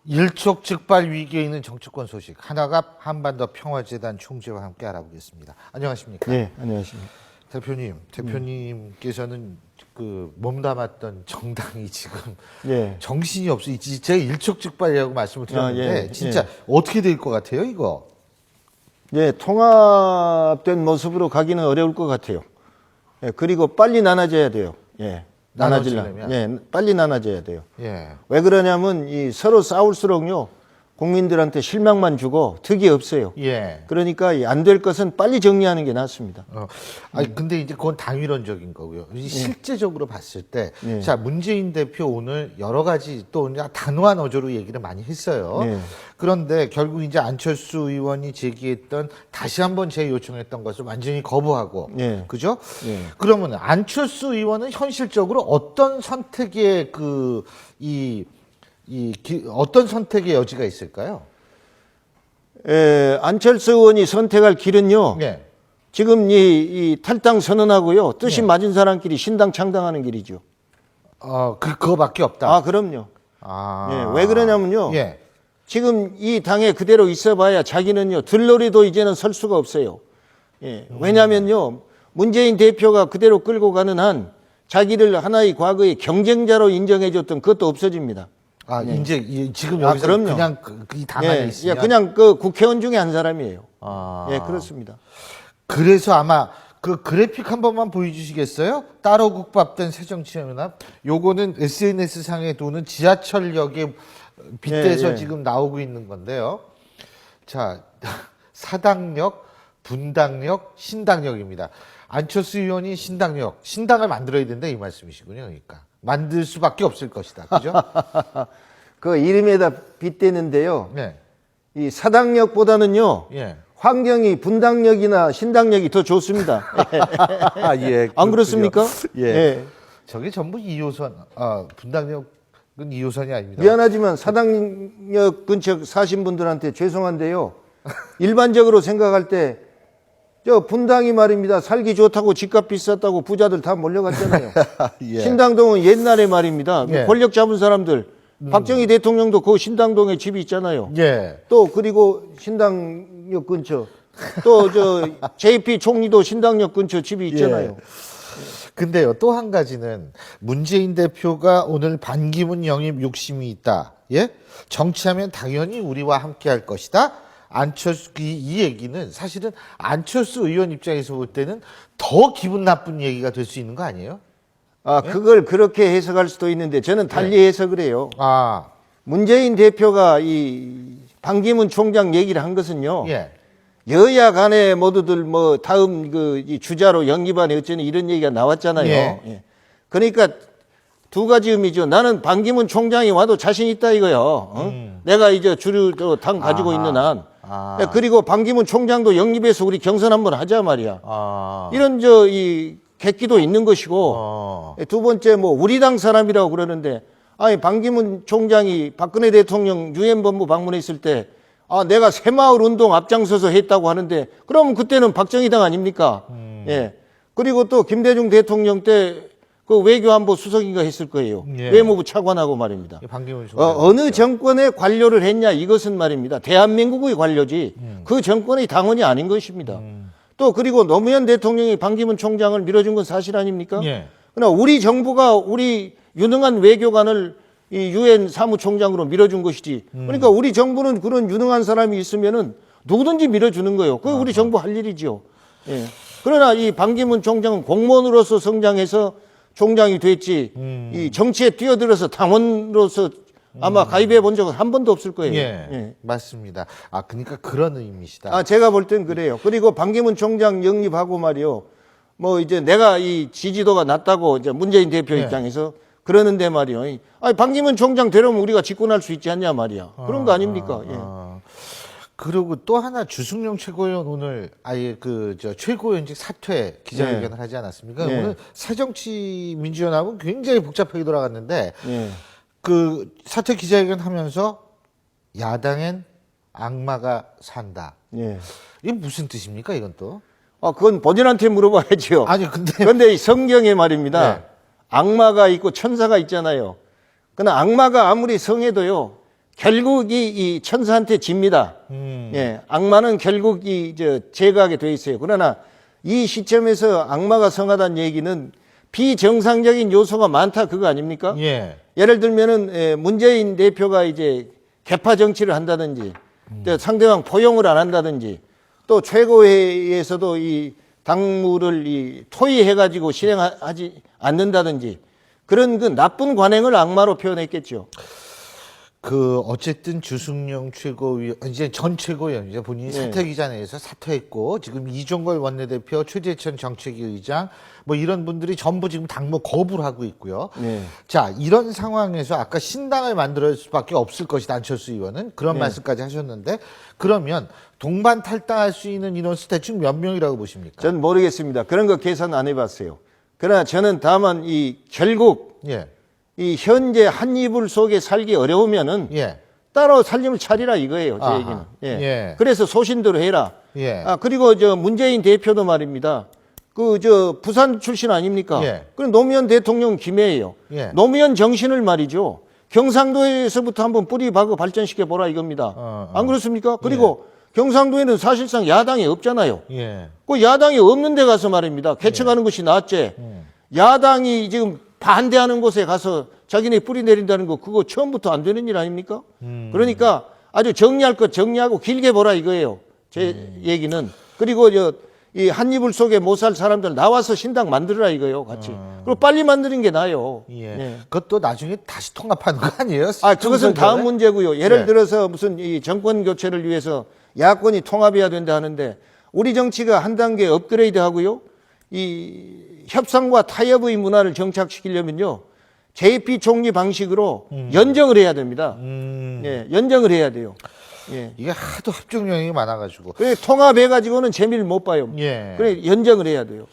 일촉즉발 위기에 있는 정치권 소식 하나갑 한반도 평화재단 총재와 함께 알아보겠습니다. 안녕하십니까? 네, 안녕하십니까. 대표님께서는 그 몸담았던 정당이 지금 예. 정신이 없어. 제가 일촉즉발이라고 말씀을 드렸는데 예, 진짜 예. 어떻게 될 것 같아요, 이거? 예, 통합된 모습으로 가기는 어려울 것 같아요. 예, 그리고 빨리 나눠져야 돼요. 예. 나눠지려면? 예, 빨리 나눠져야 돼요. 예. 왜 그러냐면 이 서로 싸울수록요. 국민들한테 실망만 주고 득이 없어요. 예. 그러니까 안 될 것은 빨리 정리하는 게 낫습니다. 아니 근데 이제 그건 당위론적인 거고요. 실제적으로 봤을 때, 예. 자 문재인 대표 오늘 여러 가지 또 그냥 단호한 어조로 얘기를 많이 했어요. 예. 그런데 결국 이제 안철수 의원이 제기했던 다시 한번 재요청했던 것을 완전히 거부하고, 예. 그죠? 예. 그러면 안철수 의원은 현실적으로 어떤 선택의 어떤 선택의 여지가 있을까요? 예, 안철수 의원이 선택할 길은요. 예. 지금 이 탈당 선언하고요. 뜻이 네. 맞은 사람끼리 신당 창당하는 길이죠. 그거밖에 없다. 아, 그럼요. 아. 예, 왜 그러냐면요. 예. 지금 이 당에 그대로 있어봐야 자기는요, 들러리도 이제는 설 수가 없어요. 예, 왜냐면요, 문재인 대표가 그대로 끌고 가는 한 자기를 하나의 과거의 경쟁자로 인정해줬던 그것도 없어집니다. 이제 지금 여기서 그럼요. 그냥 이 당 안에 예, 있으면 예, 그냥 그 국회의원 중에 한 사람이에요. 아. 예, 그렇습니다. 그래서 아마 그 그래픽 한 번만 보여주시겠어요? 따로 국밥된 새정치연합. 요거는 SNS 상에 도는 지하철역에 빗대서 예, 예. 지금 나오고 있는 건데요. 자, 사당역, 분당역, 신당역입니다. 안철수 의원이 신당을 만들어야 된다 이 말씀이시군요. 그러니까 만들 수밖에 없을 것이다. 그죠? 그 이름에다 빗대는데요. 네. 이 사당역보다는요, 예. 환경이 분당역이나 신당역이 더 좋습니다. 예. 안 그렇습니까? 예. 저게 전부 2호선, 분당역은 2호선이 아닙니다. 미안하지만 사당역 근처 사신 분들한테 죄송한데요. 일반적으로 생각할 때, 분당이 말입니다. 살기 좋다고 집값 비쌌다고 부자들 다 몰려갔잖아요. 예. 신당동은 옛날에 말입니다. 예. 권력 잡은 사람들, 박정희 대통령도 그 신당동에 집이 있잖아요. 예. 또 그리고 신당역 근처, 또 JP 총리도 신당역 근처 집이 있잖아요. 근데요, 또 한 가지는 문재인 대표가 오늘 반기문 영입 욕심이 있다. 예? 정치하면 당연히 우리와 함께 할 것이다. 안철수, 이 얘기는 사실은 안철수 의원 입장에서 볼 때는 더 기분 나쁜 얘기가 될 수 있는 거 아니에요? 그걸 그렇게 해석할 수도 있는데 저는 달리 해석을 해요. 문재인 대표가 이 반기문 총장 얘기를 한 것은요. 예. 여야 간에 모두들 뭐 다음 이 주자로 영입안에 어쩌니 이런 얘기가 나왔잖아요. 예. 예. 그러니까 두 가지 의미죠. 나는 반기문 총장이 와도 자신 있다 이거요. 내가 이제 주류 당 가지고 있는 한. 그리고 반기문 총장도 영입해서 우리 경선 한번 하자 말이야. 이런 이 객기도 있는 것이고 두 번째 뭐 우리 당 사람이라고 그러는데 아니 반기문 총장이 박근혜 대통령 유엔 본부 방문했을 때 내가 새마을 운동 앞장서서 했다고 하는데 그러면 그때는 박정희 당 아닙니까? 예. 그리고 또 김대중 대통령 때 그 외교안보 수석인가 했을 거예요. 예. 외무부 차관하고 말입니다. 반기문 총장. 어느 정권의 관료를 했냐 이것은 말입니다. 대한민국의 관료지 그 정권의 당원이 아닌 것입니다. 또 그리고 노무현 대통령이 반기문 총장을 밀어준 건 사실 아닙니까? 예. 그러나 우리 정부가 우리 유능한 외교관을 이 유엔 사무총장으로 밀어준 것이지. 그러니까 우리 정부는 그런 유능한 사람이 있으면은 누구든지 밀어주는 거예요. 그게 우리 정부 할 일이지요. 예. 그러나 이 반기문 총장은 공무원으로서 성장해서 총장이 됐지. 이 정치에 뛰어들어서 당원으로서 아마 가입해 본 적은 한 번도 없을 거예요. 예. 맞습니다. 그러니까 그런 의미시다. 제가 볼 땐 그래요. 그리고 반기문 총장 영입하고 말이요. 뭐 이제 내가 이 지지도가 낮다고 이제 문재인 대표 입장에서 그러는데 말이요. 반기문 총장 되려면 우리가 집권할 수 있지 않냐 말이야. 그런 거 아닙니까? 예. 그리고 또 하나 주승용 최고위원 오늘 아예 최고위원직 사퇴 기자회견을 하지 않았습니까? 네. 오늘 새정치민주연합은 굉장히 복잡하게 돌아갔는데 예. 그 사퇴 기자회견 하면서 야당엔 악마가 산다. 예. 이게 무슨 뜻입니까? 이건 또? 그건 본인한테 물어봐야죠. 아니 근데 그런데 이 성경에 말입니다. 네. 악마가 있고 천사가 있잖아요. 그러나 악마가 아무리 성해도요. 결국 이 천사한테 집니다. 예, 악마는 결국 제거하게 돼 있어요. 그러나 이 시점에서 악마가 성하다는 얘기는 비정상적인 요소가 많다 그거 아닙니까? 예. 예를 들면은 문재인 대표가 이제 개파 정치를 한다든지 또 상대방 포용을 안 한다든지 또 최고회의에서도 이 당무를 토의해가지고 실행하지 않는다든지 그런 그 나쁜 관행을 악마로 표현했겠죠. 어쨌든 주승용 최고위원, 이제 전 최고위원, 이제 본인이 사퇴기자 내에서 사퇴했고, 지금 이종걸 원내대표, 최재천 정책위 의장, 뭐 이런 분들이 전부 지금 당무 거부를 하고 있고요. 네. 자, 이런 상황에서 아까 신당을 만들 수밖에 없을 것이다, 안철수 의원은. 그런 말씀까지 하셨는데, 그러면 동반 탈당할 수 있는 인원수 대충 몇 명이라고 보십니까? 전 모르겠습니다. 그런 거 계산 안 해봤어요. 그러나 저는 다만 결국 예. 이 현재 한 이불 속에 살기 어려우면은 예. 따로 살림을 차리라 이거예요. 제 아하. 얘기는. 예. 예. 그래서 소신대로 해라. 예. 그리고 문재인 대표도 말입니다. 부산 출신 아닙니까? 예. 그럼 노무현 대통령 김해예요. 예. 노무현 정신을 말이죠. 경상도에서부터 한번 뿌리 박아 발전시켜 보라 이겁니다. 안 그렇습니까? 그리고 경상도에는 사실상 야당이 없잖아요. 예. 그 야당이 없는 데 가서 말입니다. 개척하는 것이 낫지. 야당이 지금 반대하는 곳에 가서 자기네 뿌리 내린다는 거 그거 처음부터 안 되는 일 아닙니까? 그러니까 아주 정리할 것 정리하고 길게 보라 이거예요. 제 얘기는. 그리고 이 한 이불 속에 못 살 사람들 나와서 신당 만들어라 이거예요. 같이. 그리고 빨리 만드는 게 나아요. 예. 예. 그것도 나중에 다시 통합하는 거 아니에요? 그것은 다음 문제고요. 예를 네. 들어서 무슨 이 정권 교체를 위해서 야권이 통합해야 된다 하는데 우리 정치가 한 단계 업그레이드 하고요. 이 협상과 타협의 문화를 정착시키려면요. JP 총리 방식으로 연정을 해야 됩니다. 예, 연정을 해야 돼요. 예. 이게 하도 합종 요인이 많아가지고. 그래 통합해가지고는 재미를 못 봐요. 예. 그래 연정을 해야 돼요.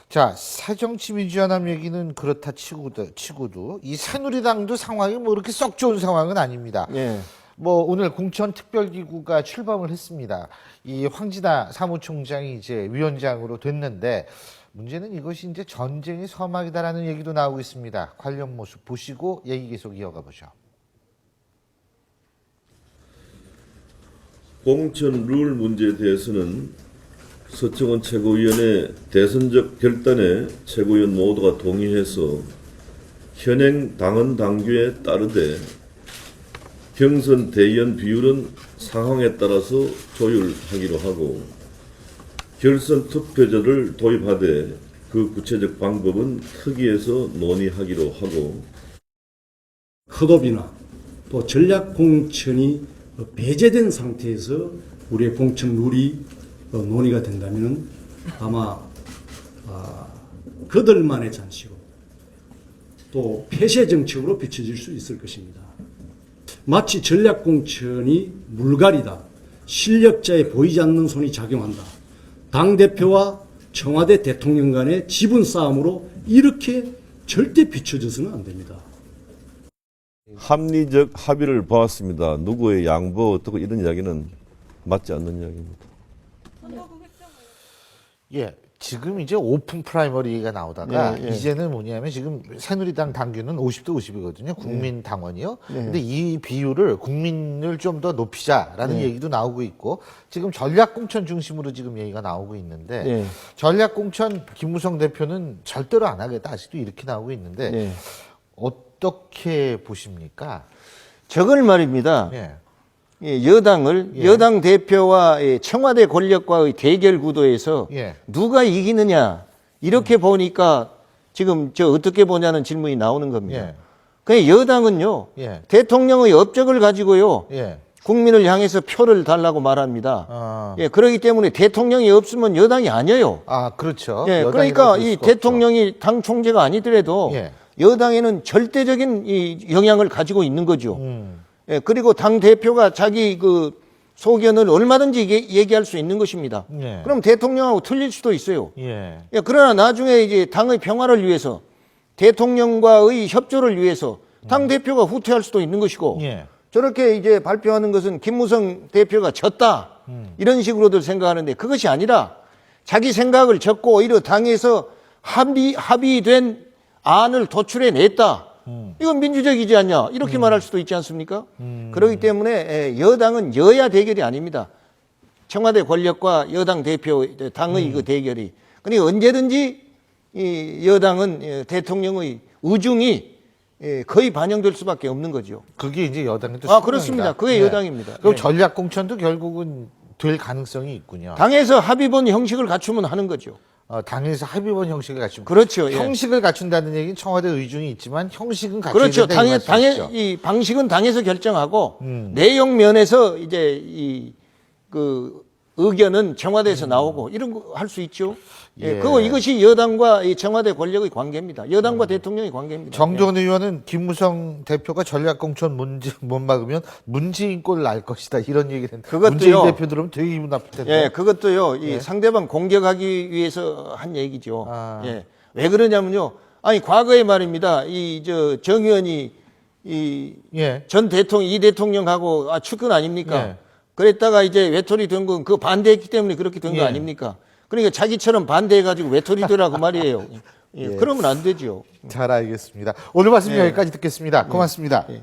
자, 새정치민주연합 얘기는 그렇다 치고도 이 새누리당도 상황이 뭐 그렇게 썩 좋은 상황은 아닙니다. 예. 뭐 오늘 공천특별기구가 출범을 했습니다. 이 황진아 사무총장이 이제 위원장으로 됐는데 문제는 이것이 이제 전쟁이 서막이다라는 얘기도 나오고 있습니다. 관련 모습 보시고 얘기 계속 이어가 보죠. 공천 룰 문제에 대해서는 서청원 최고위원의 대선적 결단에 최고위원 모두가 동의해서 현행 당헌 당규에 따르되 경선 대의원 비율은 상황에 따라서 조율하기로 하고 결선 투표제를 도입하되 그 구체적 방법은 특위에서 논의하기로 하고 컷오프나 또 전략 공천이 배제된 상태에서 우리의 공천 룰이 논의가 된다면 아마 그들만의 잔치고 또 폐쇄 정책으로 비춰질 수 있을 것입니다. 마치 전략 공천이 물갈이다. 실력자에 보이지 않는 손이 작용한다. 당대표와 청와대 대통령 간의 지분 싸움으로 이렇게 절대 비춰져서는 안 됩니다. 합리적 합의를 보았습니다. 누구의 양보 어떻고 이런 이야기는 맞지 않는 이야기입니다. 예. 지금 이제 오픈 프라이머리가 나오다가 예, 예. 이제는 뭐냐면 지금 새누리당 당규는 50대 50이거든요. 국민 당원이요. 근데 이 비율을 국민을 좀 더 높이자라는 얘기도 나오고 있고 지금 전략 공천 중심으로 지금 얘기가 나오고 있는데 네. 전략 공천 김무성 대표는 절대로 안 하겠다 아직도 이렇게 나오고 있는데 네. 어떻게 보십니까? 저걸 말입니다. 예. 여당을 여당 대표와 청와대 권력과의 대결 구도에서 예. 누가 이기느냐 이렇게 보니까 지금 어떻게 보냐는 질문이 나오는 겁니다. 예. 그냥 여당은요 예. 대통령의 업적을 가지고요 예. 국민을 향해서 표를 달라고 말합니다. 아. 예, 그렇기 때문에 대통령이 없으면 여당이 아니에요. 아, 그렇죠. 예, 여당이라고 그러니까 볼 이 수가 대통령이 당 총재가 아니더라도 예. 여당에는 절대적인 이 영향을 가지고 있는 거죠. 예, 그리고 당 대표가 자기 소견을 얼마든지 얘기할 수 있는 것입니다. 예. 그럼 대통령하고 틀릴 수도 있어요. 예. 예, 그러나 나중에 이제 당의 평화를 위해서 대통령과의 협조를 위해서 당 대표가 후퇴할 수도 있는 것이고 예. 저렇게 이제 발표하는 것은 김무성 대표가 졌다 이런 식으로들 생각하는데 그것이 아니라 자기 생각을 적고 오히려 당에서 합의된 안을 도출해냈다. 이건 민주적이지 않냐 이렇게 말할 수도 있지 않습니까? 그렇기 때문에 여당은 여야 대결이 아닙니다. 청와대 권력과 여당 대표 당의 그 대결이. 그러니까 언제든지 이 여당은 대통령의 의중이 거의 반영될 수밖에 없는 거죠. 그게 이제 여당의 또 그렇습니다. 수명이다. 그게 네. 여당입니다. 그럼 예. 전략 공천도 결국은 될 가능성이 있군요. 당에서 합의본 형식을 갖추면 하는 거죠. 당에서 합의본 형식을 갖추면 그렇죠. 예. 형식을 갖춘다는 얘기는 청와대 의중이 있지만 형식은 갖춰야 그렇죠. 된다 이 말씀이시죠. 이 방식은 당에서 결정하고 내용 면에서 이제 그 의견은 청와대에서 나오고 이런 거 할 수 있죠. 예. 예. 그거 이것이 여당과 이 청와대 권력의 관계입니다. 여당과 대통령의 관계입니다. 정jon 의원은 김무성 대표가 전략공천 문제 못 막으면 문재인 꼴 날 것이다 이런 얘기를 했는데 그것도요. 문재인 대표 들으면 되게 기분 나쁠 텐데. 예, 그것도요. 이 상대방 공격하기 위해서 한 얘기죠. 아. 예. 왜 그러냐면요. 아니 과거에 말입니다. 이 정 의원이 이 예. 전 대통령 이 대통령하고 축근 아닙니까? 예. 그랬다가 이제 외톨이 된 건 그 반대했기 때문에 그렇게 된 거 예. 아닙니까? 그러니까 자기처럼 반대해가지고 외톨이 되라고 말이에요. 예. 그러면 안 되죠. 잘 알겠습니다. 오늘 말씀 여기까지 듣겠습니다. 고맙습니다. 예.